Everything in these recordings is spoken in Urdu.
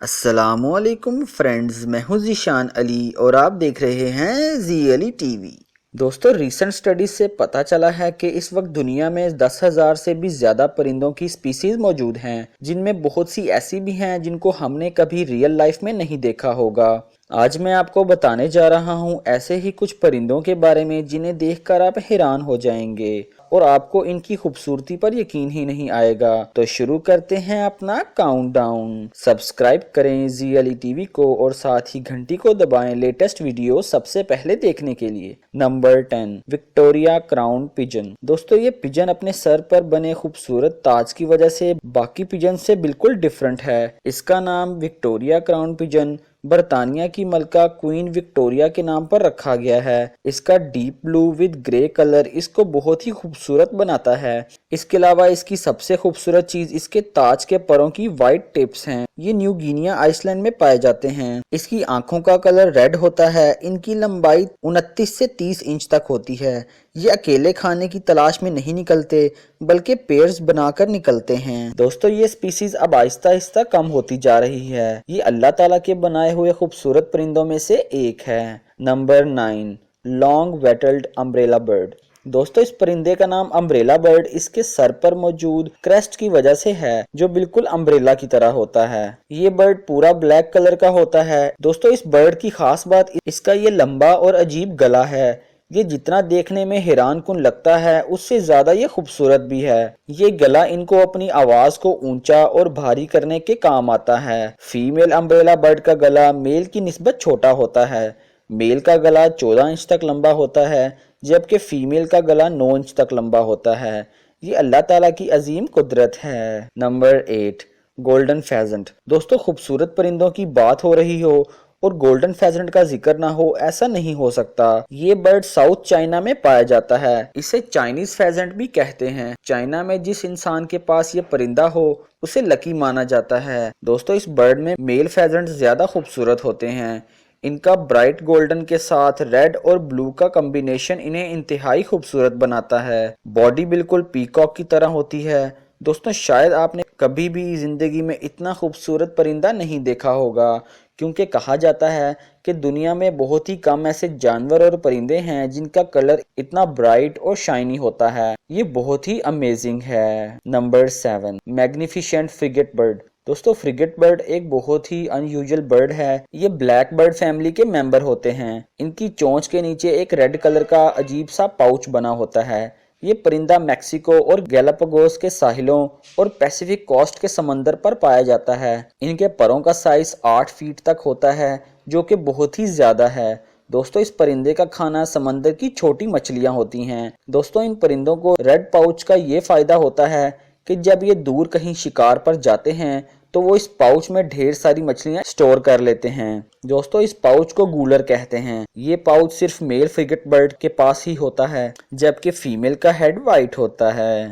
السلام علیکم فرینڈز، میں ہوں ذیشان علی اور آپ دیکھ رہے ہیں زی علی ٹی وی۔ دوستو، ریسنٹ سٹڈیز سے پتہ چلا ہے کہ اس وقت دنیا میں 10,000 سے بھی زیادہ پرندوں کی سپیسیز موجود ہیں، جن میں بہت سی ایسی بھی ہیں جن کو ہم نے کبھی ریئل لائف میں نہیں دیکھا ہوگا۔ آج میں آپ کو بتانے جا رہا ہوں ایسے ہی کچھ پرندوں کے بارے میں جنہیں دیکھ کر آپ حیران ہو جائیں گے اور آپ کو ان کی خوبصورتی پر یقین ہی نہیں آئے گا۔ تو شروع کرتے ہیں اپنا کاؤنٹ ڈاؤن۔ سبسکرائب کریں زی علی ٹی وی کو اور ساتھ ہی گھنٹی کو دبائیں لیٹسٹ ویڈیو سب سے پہلے دیکھنے کے لیے۔ Number 10، Victoria crown pigeon. دوستو، یہ پجن اپنے سر پر بنے خوبصورت تاج کی وجہ سے باقی پجن سے بالکل ڈیفرنٹ ہے۔ اس کا نام وکٹوریا کراؤن پجن برطانیہ کی ملکہ کوئین وکٹوریا کے نام پر رکھا گیا ہے۔ اس کا deep blue with grey colour اس کو بہت ہی خوبصورت بناتا ہے۔ اس کے علاوہ اس کی سب سے خوبصورت چیز اس کے تاج کے پروں کی وائٹ ٹپس ہیں۔ یہ نیو گینیا آئس لینڈ میں پائے جاتے ہیں۔ اس کی آنکھوں کا کلر ریڈ ہوتا ہے۔ ان کی لمبائی 29 سے 30 انچ تک ہوتی ہے۔ یہ اکیلے کھانے کی تلاش میں نہیں نکلتے بلکہ پیئرز بنا کر نکلتے ہیں۔ دوستو، یہ سپیسیز اب آہستہ آہستہ کم ہوتی جا رہی ہے۔ یہ اللہ تعالیٰ کے بنائے ہوئے خوبصورت پرندوں میں سے ایک ہے۔ نمبر 9، لانگ ویٹلڈ امبریلا برڈ۔ دوستو، اس پرندے کا نام امبریلا برڈ اس کے سر پر موجود کریسٹ کی وجہ سے ہے، جو بالکل امبریلا کی طرح ہوتا ہے۔ یہ برڈ پورا بلیک کلر کا ہوتا ہے۔ دوستو، اس برڈ کی خاص بات اس کا یہ لمبا اور عجیب گلا ہے۔ یہ جتنا دیکھنے میں حیران کن لگتا ہے اس سے زیادہ یہ خوبصورت بھی ہے۔ یہ گلا ان کو اپنی آواز کو اونچا اور بھاری کرنے کے کام آتا ہے۔ فیمیل امبریلا برڈ کا گلا میل کی نسبت چھوٹا ہوتا ہے۔ میل کا گلا 14 انچ تک لمبا ہوتا ہے جبکہ فیمیل کا گلا 9 انچ تک لمبا ہوتا ہے۔ یہ اللہ تعالیٰ کی عظیم قدرت ہے۔ نمبر 8، گولڈن فیزنٹ۔ دوستو، خوبصورت پرندوں کی بات ہو رہی ہو اور گولڈن فیزنٹ کا ذکر نہ ہو، ایسا نہیں ہو سکتا۔ یہ برڈ ساؤتھ چائنا میں پایا جاتا ہے۔ اسے چائنیز فیزنٹ بھی کہتے ہیں۔ چائنا میں جس انسان کے پاس یہ پرندہ ہو اسے لکی مانا جاتا ہے۔ دوستو، اس برڈ میں میل فیزنٹ زیادہ خوبصورت ہوتے ہیں۔ ان کا برائٹ گولڈن کے ساتھ ریڈ اور بلو کا کمبینیشن انہیں انتہائی خوبصورت بناتا ہے۔ باڈی بالکل پیکاک کی طرح ہوتی ہے۔ دوستو، شاید آپ نے کبھی بھی زندگی میں اتنا خوبصورت پرندہ نہیں دیکھا ہوگا، کیونکہ کہا جاتا ہے کہ دنیا میں بہت ہی کم ایسے جانور اور پرندے ہیں جن کا کلر اتنا برائٹ اور شائنی ہوتا ہے۔ یہ بہت ہی امیزنگ ہے۔ Number 7، magnificent frigate bird. دوستو، فریگیٹ برڈ ایک بہت ہی ان یوزول برڈ ہے۔ یہ بلیک برڈ فیملی کے ممبر ہوتے ہیں۔ ان کی چونچ کے نیچے ایک ریڈ کلر کا عجیب سا پاؤچ بنا ہوتا ہے۔ یہ پرندہ میکسیکو اور گیلاپاگوس کے ساحلوں اور پیسیفک کوسٹ کے سمندر پر پایا جاتا ہے۔ ان کے پروں کا سائز 8 فیٹ تک ہوتا ہے، جو کہ بہت ہی زیادہ ہے۔ دوستو، اس پرندے کا کھانا سمندر کی چھوٹی مچھلیاں ہوتی ہیں۔ دوستو، ان پرندوں کو ریڈ پاؤچ کا یہ فائدہ ہوتا ہے کہ جب یہ دور کہیں شکار پر جاتے ہیں تو وہ اس پاؤچ میں ڈھیر ساری مچھلیاں سٹور کر لیتے ہیں۔ دوستو، اس پاؤچ کو گولر کہتے ہیں۔ یہ پاؤچ صرف میل فریگیٹ برڈ کے پاس ہی ہوتا ہے جبکہ فیمیل کا ہیڈ وائٹ ہوتا ہے۔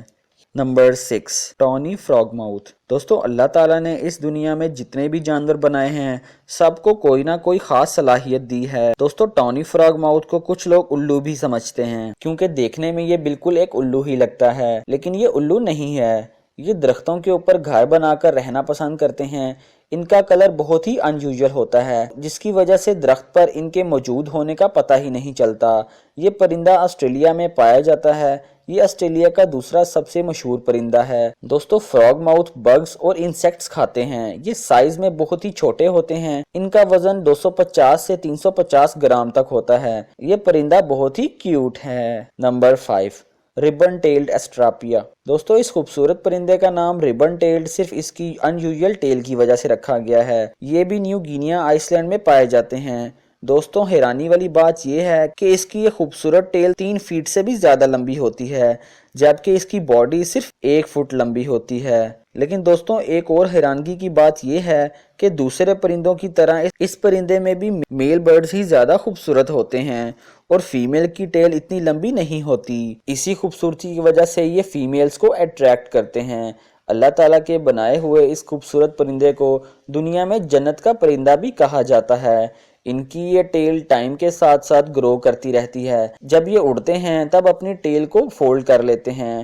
Number 6، tawny frogmouth. دوستو، اللہ تعالیٰ نے اس دنیا میں جتنے بھی جانور بنائے ہیں سب کو کوئی نہ کوئی خاص صلاحیت دی ہے۔ دوستو، ٹانی فراگ ماؤتھ کو کچھ لوگ الو بھی سمجھتے ہیں کیونکہ دیکھنے میں یہ بالکل ایک الو ہی لگتا ہے، لیکن یہ الو نہیں ہے۔ یہ درختوں کے اوپر گھر بنا کر رہنا پسند کرتے ہیں۔ ان کا کلر بہت ہی ان یوزول ہوتا ہے، جس کی وجہ سے درخت پر ان کے موجود ہونے کا پتہ ہی نہیں چلتا۔ یہ پرندہ آسٹریلیا میں پایا جاتا ہے۔ یہ آسٹریلیا کا دوسرا سب سے مشہور پرندہ ہے۔ دوستو، فراگ ماؤتھ بگز اور انسیکٹس کھاتے ہیں۔ یہ سائز میں بہت ہی چھوٹے ہوتے ہیں۔ ان کا وزن 250 سے 350 گرام تک ہوتا ہے۔ یہ پرندہ بہت ہی کیوٹ ہے۔ Number 5، ribbon tailed astrapia. دوستو، اس خوبصورت پرندے کا نام ریبن ٹیلڈ صرف اس کی ان یوزول ٹیل کی وجہ سے رکھا گیا ہے۔ یہ بھی نیو گینیا آئس لینڈ میں پائے جاتے ہیں۔ دوستو، حیرانی والی بات یہ ہے کہ اس کی یہ خوبصورت ٹیل 3 فیٹ سے بھی زیادہ لمبی ہوتی ہے جبکہ اس کی باڈی صرف 1 فٹ لمبی ہوتی ہے۔ لیکن دوستو، ایک اور حیرانگی کی بات یہ ہے کہ دوسرے پرندوں کی طرح اس پرندے میں بھی میل برڈز ہی زیادہ خوبصورت ہوتے ہیں اور فیمیل کی ٹیل اتنی لمبی نہیں ہوتی۔ اسی خوبصورتی کی وجہ سے یہ فیمیلز کو اٹریکٹ کرتے ہیں۔ اللہ تعالیٰ کے بنائے ہوئے اس خوبصورت پرندے کو دنیا میں جنت کا پرندہ بھی کہا جاتا ہے۔ ان کی یہ ٹیل ٹائم کے ساتھ ساتھ گرو کرتی رہتی ہے۔ جب یہ اڑتے ہیں تب اپنی ٹیل کو فولڈ کر لیتے ہیں۔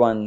1,